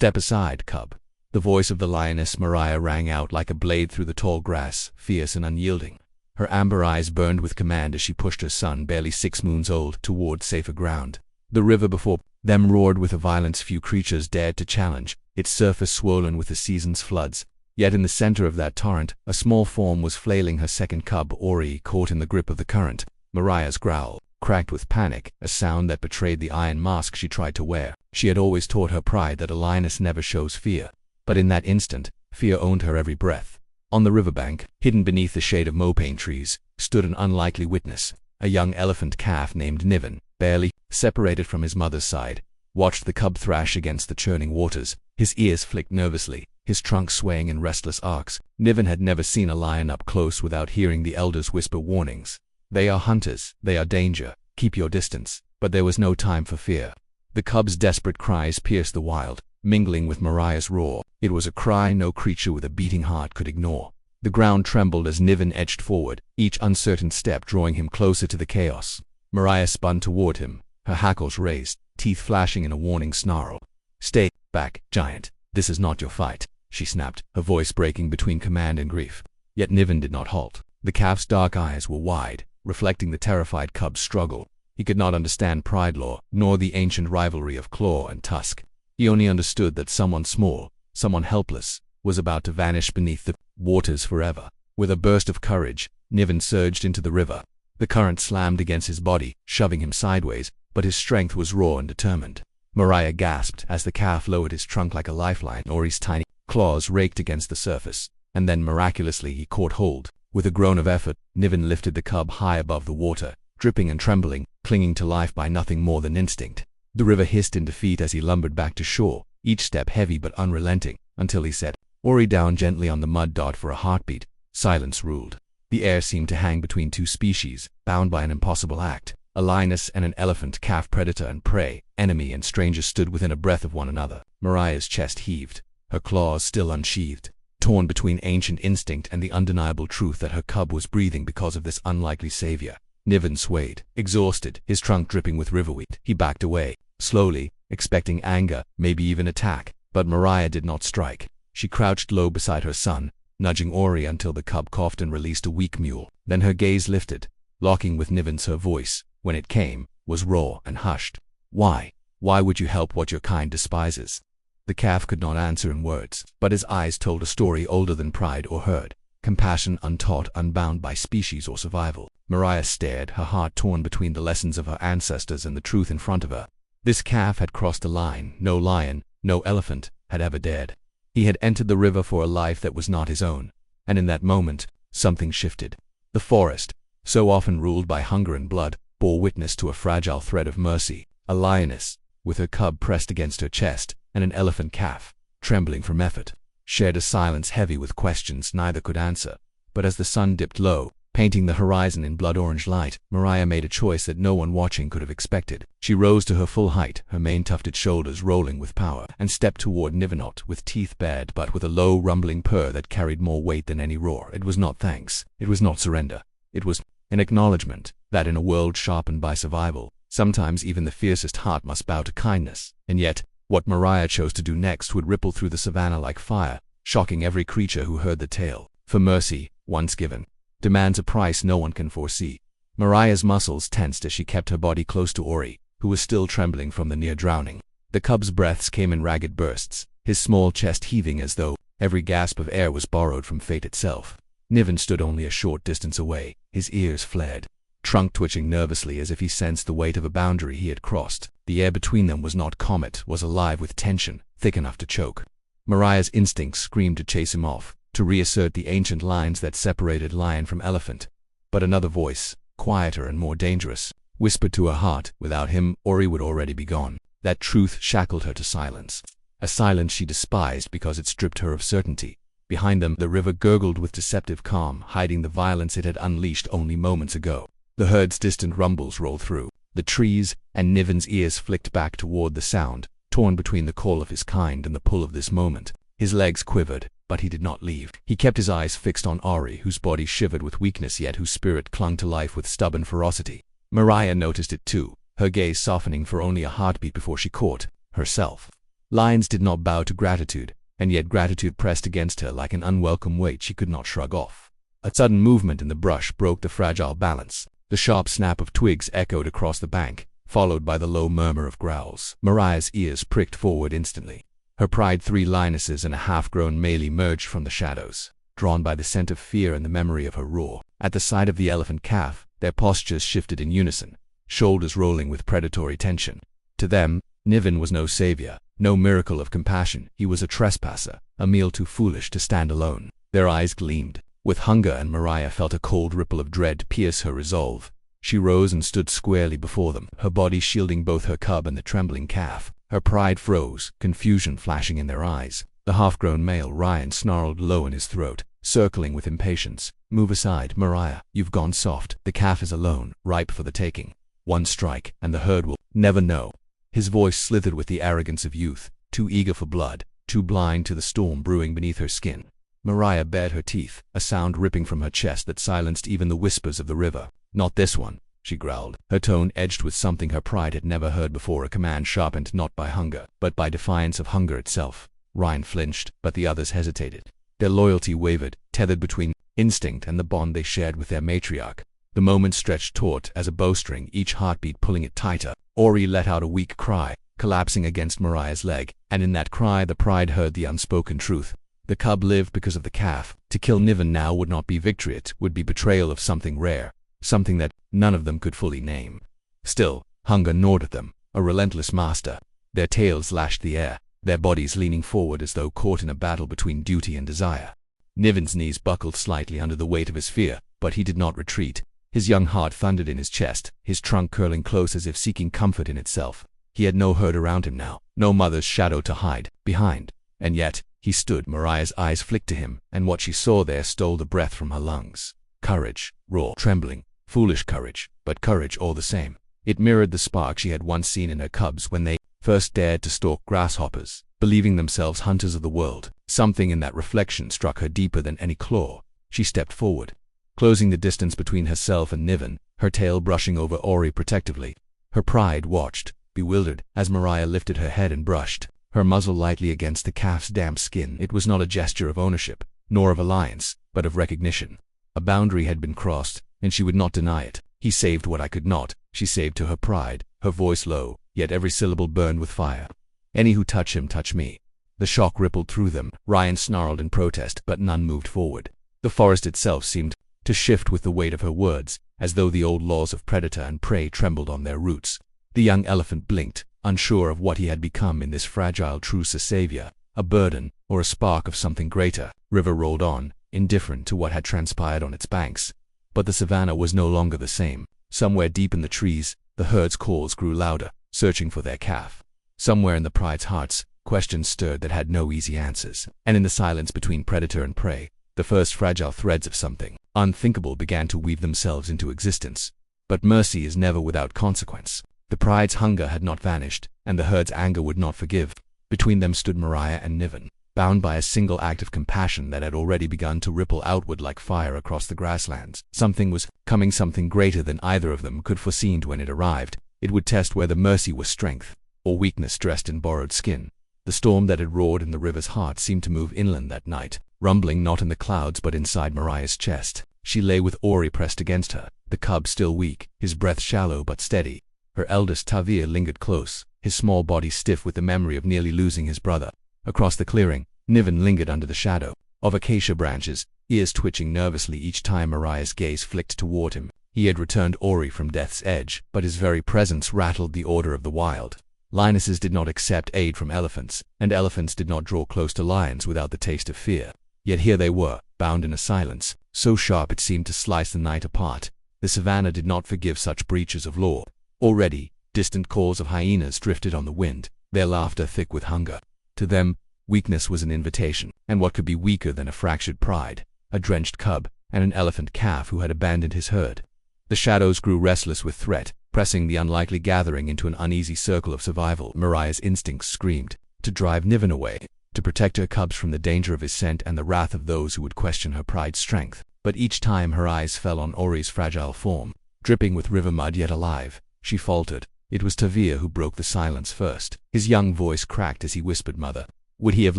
"Step aside, cub." The voice of the lioness Mariah rang out like a blade through the tall grass, fierce and unyielding. Her amber eyes burned with command as she pushed her son, barely 6 moons old, toward safer ground. The river before them roared with a violence few creatures dared to challenge, its surface swollen with the season's floods. Yet in the center of that torrent, a small form was flailing her second cub, Ori, caught in the grip of the current. Mariah's growl cracked with panic, a sound that betrayed the iron mask she tried to wear. She had always taught her pride that a lioness never shows fear. But in that instant, fear owned her every breath. On the riverbank, hidden beneath the shade of mopane trees, stood an unlikely witness. A young elephant calf named Niven, barely separated from his mother's side, watched the cub thrash against the churning waters. His ears flicked nervously, his trunk swaying in restless arcs. Niven had never seen a lion up close without hearing the elders whisper warnings. "They are hunters, they are danger, keep your distance." But there was no time for fear. The cub's desperate cries pierced the wild, mingling with Mariah's roar. It was a cry no creature with a beating heart could ignore. The ground trembled as Niven edged forward, each uncertain step drawing him closer to the chaos. Mariah spun toward him, her hackles raised, teeth flashing in a warning snarl. "Stay back, giant. This is not your fight," she snapped, her voice breaking between command and grief. Yet Niven did not halt. The calf's dark eyes were wide, reflecting the terrified cub's struggle. He could not understand pride lore, nor the ancient rivalry of claw and tusk. He only understood that someone small, someone helpless, was about to vanish beneath the waters forever. With a burst of courage, Niven surged into the river. The current slammed against his body, shoving him sideways, but his strength was raw and determined. Mariah gasped as the calf lowered his trunk like a lifeline. Ori's tiny claws raked against the surface, and then miraculously he caught hold. With a groan of effort, Niven lifted the cub high above the water, dripping and trembling, clinging to life by nothing more than instinct. The river hissed in defeat as he lumbered back to shore, each step heavy but unrelenting, until he set Ori down gently on the mud dot for a heartbeat. Silence ruled. The air seemed to hang between two species, bound by an impossible act. A lioness and an elephant calf, predator and prey, enemy and stranger, stood within a breath of one another. Mariah's chest heaved, her claws still unsheathed, torn between ancient instinct and the undeniable truth that her cub was breathing because of this unlikely savior. Niven swayed, exhausted, his trunk dripping with riverweed. He backed away, slowly, expecting anger, maybe even attack. But Mariah did not strike. She crouched low beside her son, nudging Ori until the cub coughed and released a weak mewl. Then her gaze lifted, locking with Niven's. Her voice, when it came, was raw and hushed. "Why? Why would you help what your kind despises?" The calf could not answer in words, but his eyes told a story older than pride or herd. Compassion untaught, unbound by species or survival. Mariah stared, her heart torn between the lessons of her ancestors and the truth in front of her. This calf had crossed a line no lion, no elephant, had ever dared. He had entered the river for a life that was not his own. And in that moment, something shifted. The forest, so often ruled by hunger and blood, bore witness to a fragile thread of mercy. A lioness, with her cub pressed against her chest, and an elephant calf, trembling from effort, shared a silence heavy with questions neither could answer. But as the sun dipped low, painting the horizon in blood-orange light, Mariah made a choice that no one watching could have expected. She rose to her full height, her mane-tufted shoulders rolling with power, and stepped toward Nivenot with teeth bared but with a low rumbling purr that carried more weight than any roar. It was not thanks. It was not surrender. It was an acknowledgement that in a world sharpened by survival, sometimes even the fiercest heart must bow to kindness. And yet, what Mariah chose to do next would ripple through the savannah like fire, shocking every creature who heard the tale. For mercy, once given, demands a price no one can foresee. Mariah's muscles tensed as she kept her body close to Ori, who was still trembling from the near drowning. The cub's breaths came in ragged bursts, his small chest heaving as though every gasp of air was borrowed from fate itself. Niven stood only a short distance away, his ears flared, trunk twitching nervously as if he sensed the weight of a boundary he had crossed. The air between them was not comet, was alive with tension, thick enough to choke. Mariah's instincts screamed to chase him off, to reassert the ancient lines that separated lion from elephant. But another voice, quieter and more dangerous, whispered to her heart, without him, Ori would already be gone. That truth shackled her to silence. A silence she despised because it stripped her of certainty. Behind them, the river gurgled with deceptive calm, hiding the violence it had unleashed only moments ago. The herd's distant rumbles rolled through the trees, and Niven's ears flicked back toward the sound, torn between the call of his kind and the pull of this moment. His legs quivered, but he did not leave. He kept his eyes fixed on Ori, whose body shivered with weakness yet whose spirit clung to life with stubborn ferocity. Mariah noticed it too, her gaze softening for only a heartbeat before she caught herself Lions did not bow to gratitude, and yet gratitude pressed against her like an unwelcome weight she could not shrug off. A sudden movement in the brush broke the fragile balance. The sharp snap of twigs echoed across the bank, followed by the low murmur of growls. Mariah's ears pricked forward instantly. Her pride, 3 lionesses and a half-grown male, emerged from the shadows, drawn by the scent of fear and the memory of her roar. At the sight of the elephant calf, their postures shifted in unison, shoulders rolling with predatory tension. To them, Niven was no savior, no miracle of compassion. He was a trespasser, a meal too foolish to stand alone. Their eyes gleamed with hunger, and Mariah felt a cold ripple of dread pierce her resolve. She rose and stood squarely before them, her body shielding both her cub and the trembling calf. Her pride froze, confusion flashing in their eyes. The half-grown male, Ryan, snarled low in his throat, circling with impatience. "Move aside, Mariah. You've gone soft. The calf is alone, ripe for the taking. One strike, and the herd will never know." His voice slithered with the arrogance of youth, too eager for blood, too blind to the storm brewing beneath her skin. Mariah bared her teeth, a sound ripping from her chest that silenced even the whispers of the river. "Not this one," she growled, her tone edged with something her pride had never heard before, a command sharpened not by hunger, but by defiance of hunger itself. Ryan flinched, but the others hesitated. Their loyalty wavered, tethered between instinct and the bond they shared with their matriarch. The moment stretched taut as a bowstring, each heartbeat pulling it tighter. Ori let out a weak cry, collapsing against Mariah's leg, and in that cry the pride heard the unspoken truth. The cub lived because of the calf. To kill Niven now would not be victory, it would be betrayal of something rare, something that none of them could fully name. Still, hunger gnawed at them, a relentless master. Their tails lashed the air, their bodies leaning forward as though caught in a battle between duty and desire. Niven's knees buckled slightly under the weight of his fear, but he did not retreat. His young heart thundered in his chest, his trunk curling close as if seeking comfort in itself. He had no herd around him now, no mother's shadow to hide behind. And yet, he stood. Mariah's eyes flicked to him, and what she saw there stole the breath from her lungs. Courage, raw, trembling, foolish courage, but courage all the same. It mirrored the spark she had once seen in her cubs when they first dared to stalk grasshoppers, believing themselves hunters of the world. Something in that reflection struck her deeper than any claw. She stepped forward, closing the distance between herself and Niven, her tail brushing over Ori protectively. Her pride watched, bewildered, as Mariah lifted her head and brushed her muzzle lightly against the calf's damp skin. It was not a gesture of ownership, nor of alliance, but of recognition. A boundary had been crossed, and she would not deny it. "He saved what I could not," she saved to her pride, her voice low, yet every syllable burned with fire. "Any who touch him touch me." The shock rippled through them. Ryan snarled in protest, but none moved forward. The forest itself seemed to shift with the weight of her words, as though the old laws of predator and prey trembled on their roots. The young elephant blinked, unsure of what he had become in this fragile truce, a savior, a burden, or a spark of something greater. River rolled on, indifferent to what had transpired on its banks. But the savannah was no longer the same. Somewhere deep in the trees, the herd's calls grew louder, searching for their calf. Somewhere in the pride's hearts, questions stirred that had no easy answers. And in the silence between predator and prey, the first fragile threads of something unthinkable began to weave themselves into existence. But mercy is never without consequence. The pride's hunger had not vanished, and the herd's anger would not forgive. Between them stood Mariah and Niven, bound by a single act of compassion that had already begun to ripple outward like fire across the grasslands. Something was coming, something greater than either of them could foreseen when it arrived. It would test whether mercy was strength, or weakness dressed in borrowed skin. The storm that had roared in the river's heart seemed to move inland that night, rumbling not in the clouds but inside Mariah's chest. She lay with Ori pressed against her, the cub still weak, his breath shallow but steady. Her eldest Tavir lingered close, his small body stiff with the memory of nearly losing his brother. Across the clearing, Niven lingered under the shadow of acacia branches, ears twitching nervously each time Mariah's gaze flicked toward him. He had returned Ori from death's edge, but his very presence rattled the order of the wild. Lionesses did not accept aid from elephants, and elephants did not draw close to lions without the taste of fear. Yet here they were, bound in a silence, so sharp it seemed to slice the night apart. The savannah did not forgive such breaches of law. Already, distant calls of hyenas drifted on the wind, their laughter thick with hunger. To them, weakness was an invitation, and what could be weaker than a fractured pride, a drenched cub, and an elephant calf who had abandoned his herd? The shadows grew restless with threat, pressing the unlikely gathering into an uneasy circle of survival. Mariah's instincts screamed to drive Niven away, to protect her cubs from the danger of his scent and the wrath of those who would question her pride's strength. But each time her eyes fell on Ori's fragile form, dripping with river mud yet alive, she faltered, It was Tavir who broke the silence first. His young voice cracked as he whispered, "Mother, would he have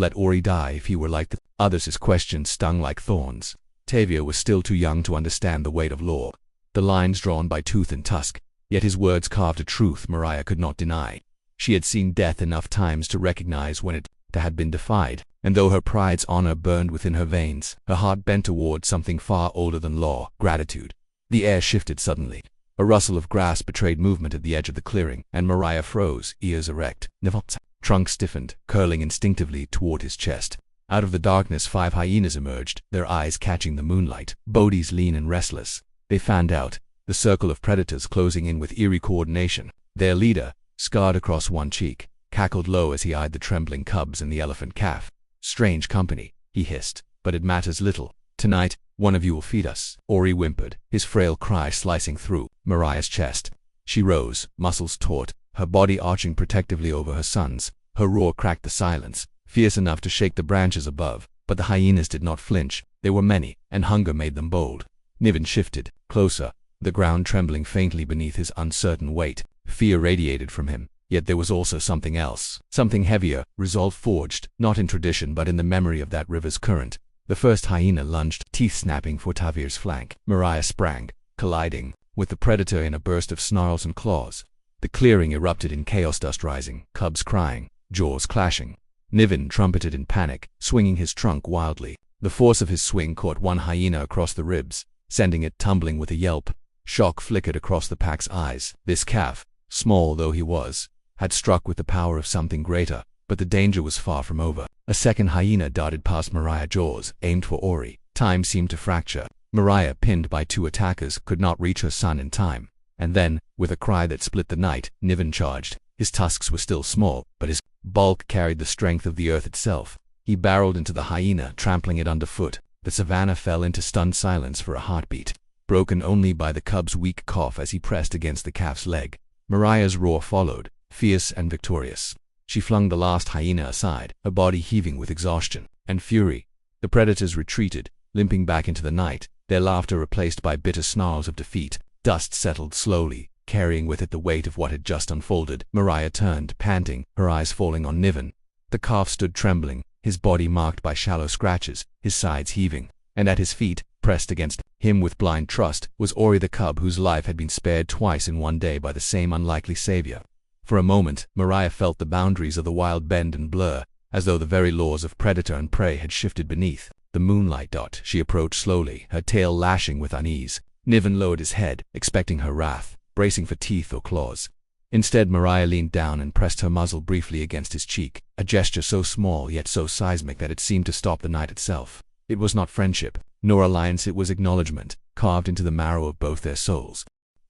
let Ori die if he were like the others?" His question stung like thorns. Tavir was still too young to understand the weight of law, the lines drawn by tooth and tusk, yet his words carved a truth Mariah could not deny. She had seen death enough times to recognize when it had been defied, and though her pride's honor burned within her veins, her heart bent toward something far older than law, gratitude. The air shifted suddenly. A rustle of grass betrayed movement at the edge of the clearing, and Mariah froze, ears erect. Nivon's trunk stiffened, curling instinctively toward his chest. Out of the darkness 5 hyenas emerged, their eyes catching the moonlight, bodies lean and restless. They fanned out, the circle of predators closing in with eerie coordination. Their leader, scarred across one cheek, cackled low as he eyed the trembling cubs and the elephant calf. "Strange company," he hissed, "but it matters little. Tonight, one of you will feed us." Ori whimpered, his frail cry slicing through Mariah's chest. She rose, muscles taut, her body arching protectively over her sons. Her roar cracked the silence, fierce enough to shake the branches above, but the hyenas did not flinch. They were many, and hunger made them bold. Niven shifted, closer, the ground trembling faintly beneath his uncertain weight. Fear radiated from him, yet there was also something else, something heavier, resolve forged, not in tradition but in the memory of that river's current. The first hyena lunged, teeth snapping for Tavir's flank. Mariah sprang, colliding with the predator in a burst of snarls and claws. The clearing erupted in chaos, dust rising, cubs crying, jaws clashing. Niven trumpeted in panic, swinging his trunk wildly. The force of his swing caught one hyena across the ribs, sending it tumbling with a yelp. Shock flickered across the pack's eyes. This calf, small though he was, had struck with the power of something greater, but the danger was far from over. A second hyena darted past Mariah's jaws, aimed for Ori. Time seemed to fracture. Mariah, pinned by 2 attackers, could not reach her son in time. And then, with a cry that split the night, Niven charged. His tusks were still small, but his bulk carried the strength of the earth itself. He barreled into the hyena, trampling it underfoot. The savannah fell into stunned silence for a heartbeat, broken only by the cub's weak cough as he pressed against the calf's leg. Mariah's roar followed, fierce and victorious. She flung the last hyena aside, her body heaving with exhaustion and fury. The predators retreated, limping back into the night, their laughter replaced by bitter snarls of defeat. Dust settled slowly, carrying with it the weight of what had just unfolded. Mariah turned, panting, her eyes falling on Niven. The calf stood trembling, his body marked by shallow scratches, his sides heaving, and at his feet, pressed against him with blind trust, was Ori the cub whose life had been spared twice in one day by the same unlikely savior. For a moment, Mariah felt the boundaries of the wild bend and blur, as though the very laws of predator and prey had shifted beneath the moonlight. She approached slowly, her tail lashing with unease. Niven lowered his head, expecting her wrath, bracing for teeth or claws. Instead, Mariah leaned down and pressed her muzzle briefly against his cheek, a gesture so small yet so seismic that it seemed to stop the night itself. It was not friendship, nor alliance, it was acknowledgement, carved into the marrow of both their souls.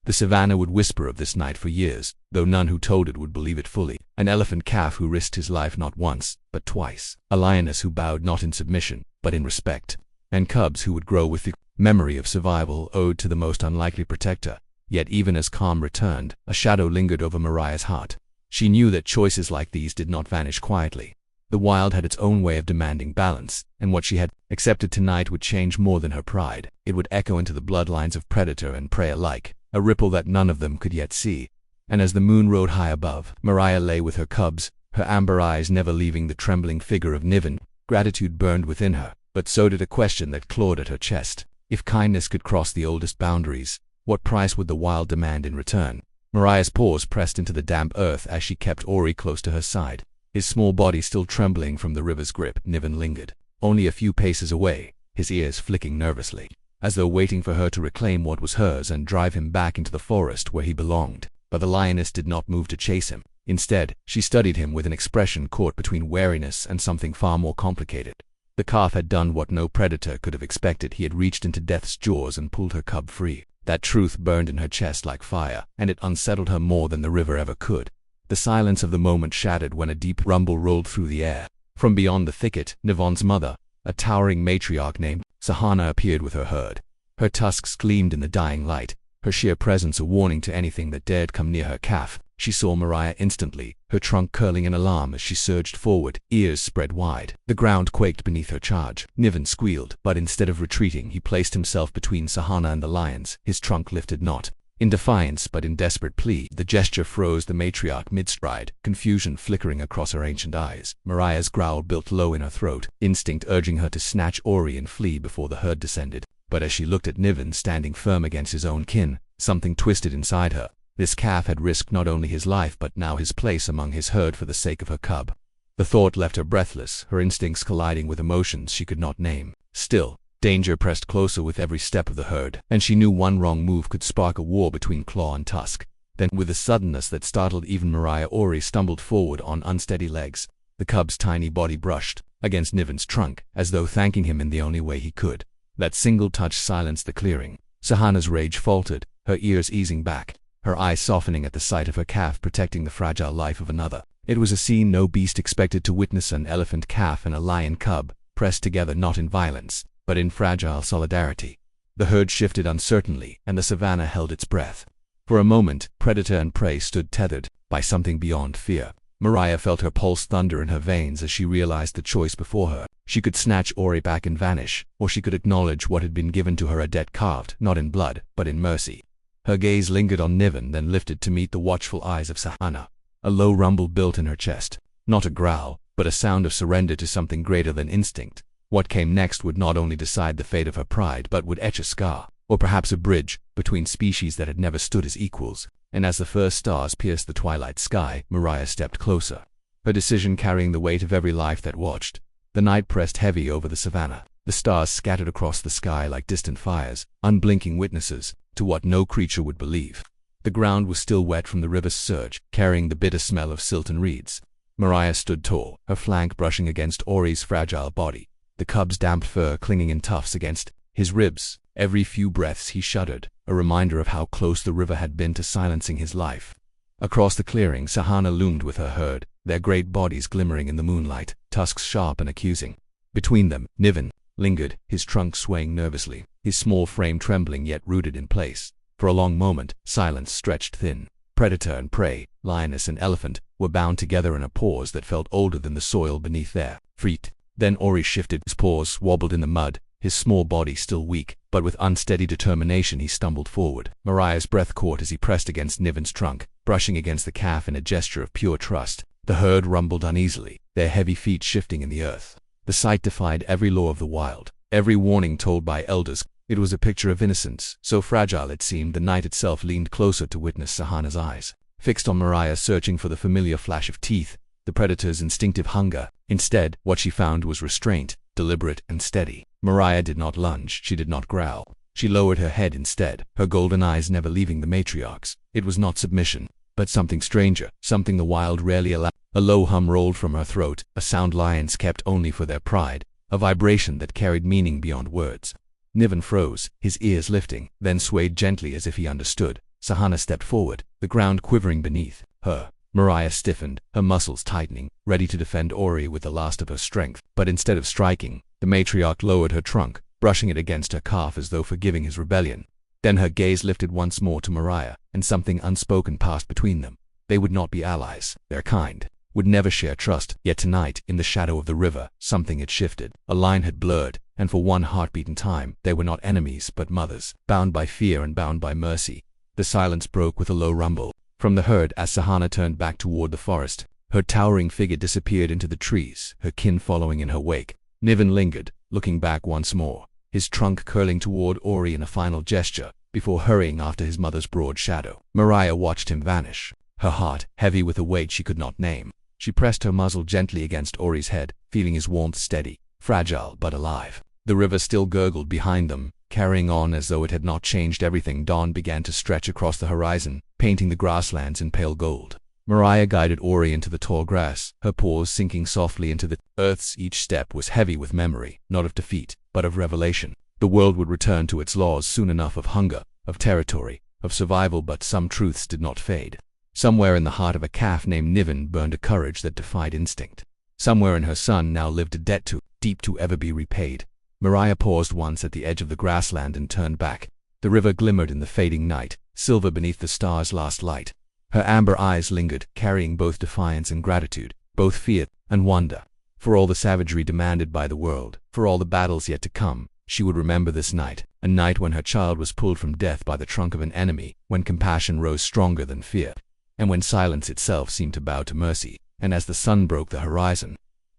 The savannah would whisper of this night for years, though none who told it would believe it fully. An elephant calf who risked his life not once, but twice. A lioness who bowed not in submission, but in respect. And cubs who would grow with the memory of survival owed to the most unlikely protector. Yet even as calm returned, a shadow lingered over Mariah's heart. She knew that choices like these did not vanish quietly. The wild had its own way of demanding balance, and what she had accepted tonight would change more than her pride. It would echo into the bloodlines of predator and prey alike, a ripple that none of them could yet see. And as the moon rode high above, Mariah lay with her cubs, her amber eyes never leaving the trembling figure of Niven. Gratitude burned within her, but so did a question that clawed at her chest. If kindness could cross the oldest boundaries, what price would the wild demand in return? Mariah's paws pressed into the damp earth as she kept Ori close to her side. His small body still trembling from the river's grip, Niven lingered, only a few paces away, his ears flicking nervously, as though waiting for her to reclaim what was hers and drive him back into the forest where he belonged. But the lioness did not move to chase him. Instead, she studied him with an expression caught between wariness and something far more complicated. The calf had done what no predator could have expected. He had reached into death's jaws and pulled her cub free. That truth burned in her chest like fire, and it unsettled her more than the river ever could. The silence of the moment shattered when a deep rumble rolled through the air. From beyond the thicket, Nivon's mother, a towering matriarch named Sahana, appeared with her herd. Her tusks gleamed in the dying light, her sheer presence a warning to anything that dared come near her calf. She saw Mariah instantly, her trunk curling in alarm as she surged forward, ears spread wide. The ground quaked beneath her charge. Niven squealed, but instead of retreating he placed himself between Sahana and the lions. His trunk lifted not, In defiance but in desperate plea, the gesture froze the matriarch mid-stride, confusion flickering across her ancient eyes. Mariah's growl built low in her throat, instinct urging her to snatch Ori and flee before the herd descended. But as she looked at Niven standing firm against his own kin, something twisted inside her. This calf had risked not only his life but now his place among his herd for the sake of her cub. The thought left her breathless, her instincts colliding with emotions she could not name. Still, danger pressed closer with every step of the herd, and she knew one wrong move could spark a war between claw and tusk. Then, with a suddenness that startled even Mariah, Ori stumbled forward on unsteady legs. The cub's tiny body brushed against Niven's trunk, as though thanking him in the only way he could. That single touch silenced the clearing. Sahana's rage faltered, her ears easing back, her eyes softening at the sight of her calf protecting the fragile life of another. It was a scene no beast expected to witness: an elephant calf and a lion cub, pressed together not in violence, but in fragile solidarity. The herd shifted uncertainly, and the savannah held its breath. For a moment, predator and prey stood tethered by something beyond fear. Mariah felt her pulse thunder in her veins as she realized the choice before her. She could snatch Ori back and vanish, or she could acknowledge what had been given to her, a debt carved not in blood, but in mercy. Her gaze lingered on Niven, then lifted to meet the watchful eyes of Sahana. A low rumble built in her chest. Not a growl, but a sound of surrender to something greater than instinct. What came next would not only decide the fate of her pride, but would etch a scar, or perhaps a bridge, between species that had never stood as equals. And as the first stars pierced the twilight sky, Mariah stepped closer, her decision carrying the weight of every life that watched. The night pressed heavy over the savannah. The stars scattered across the sky like distant fires, unblinking witnesses to what no creature would believe. The ground was still wet from the river's surge, carrying the bitter smell of silt and reeds. Mariah stood tall, her flank brushing against Ori's fragile body, the cub's damp fur clinging in tufts against his ribs. Every few breaths he shuddered, a reminder of how close the river had been to silencing his life. Across the clearing, Sahana loomed with her herd, their great bodies glimmering in the moonlight, tusks sharp and accusing. Between them, Niven lingered, his trunk swaying nervously, his small frame trembling yet rooted in place. For a long moment, silence stretched thin. Predator and prey, lioness and elephant, were bound together in a pause that felt older than the soil beneath their feet. Then Ori shifted, his paws wobbled in the mud, his small body still weak, but with unsteady determination he stumbled forward. Mariah's breath caught as he pressed against Niven's trunk, brushing against the calf in a gesture of pure trust. The herd rumbled uneasily, their heavy feet shifting in the earth. The sight defied every law of the wild, every warning told by elders. It was a picture of innocence, so fragile it seemed the night itself leaned closer to witness Sahana's eyes, fixed on Mariah, searching for the familiar flash of teeth, the predator's instinctive hunger. Instead, what she found was restraint, deliberate and steady. Mariah did not lunge, she did not growl. She lowered her head instead, her golden eyes never leaving the matriarch's. It was not submission, but something stranger, something the wild rarely allowed. A low hum rolled from her throat, a sound lions kept only for their pride, a vibration that carried meaning beyond words. Niven froze, his ears lifting, then swayed gently as if he understood. Sahana stepped forward, the ground quivering beneath her. Mariah stiffened, her muscles tightening, ready to defend Ori with the last of her strength. But instead of striking, the matriarch lowered her trunk, brushing it against her calf as though forgiving his rebellion. Then her gaze lifted once more to Mariah, and something unspoken passed between them. They would not be allies, their kind would never share trust. Yet tonight, in the shadow of the river, something had shifted. A line had blurred, and for one heartbeat in time, they were not enemies but mothers, bound by fear and bound by mercy. The silence broke with a low rumble from the herd as Sahana turned back toward the forest. Her towering figure disappeared into the trees, her kin following in her wake. Niven lingered, looking back once more, his trunk curling toward Ori in a final gesture, before hurrying after his mother's broad shadow. Mariah watched him vanish, her heart heavy with a weight she could not name. She pressed her muzzle gently against Ori's head, feeling his warmth steady, fragile but alive. The river still gurgled behind them, carrying on as though it had not changed everything. Dawn began to stretch across the horizon, painting the grasslands in pale gold. Mariah guided Ori into the tall grass, her paws sinking softly into the earth's. Each step was heavy with memory, not of defeat, but of revelation. The world would return to its laws soon enough, of hunger, of territory, of survival, but some truths did not fade. Somewhere in the heart of a calf named Niven burned a courage that defied instinct. Somewhere in her son now lived a debt too deep to ever be repaid. Mariah paused once at the edge of the grassland and turned back. The river glimmered in the fading night, silver beneath the star's last light. Her amber eyes lingered, carrying both defiance and gratitude, both fear and wonder. For all the savagery demanded by the world, for all the battles yet to come, she would remember this night A night when her child was pulled from death by the trunk of an enemy, when compassion rose stronger than fear, and when silence itself seemed to bow to mercy. And as the sun broke the horizon,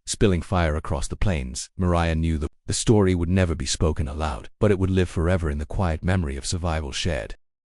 spilling fire across the plains, Mariah knew the story would never be spoken aloud, but it would live forever in the quiet memory of survival shared.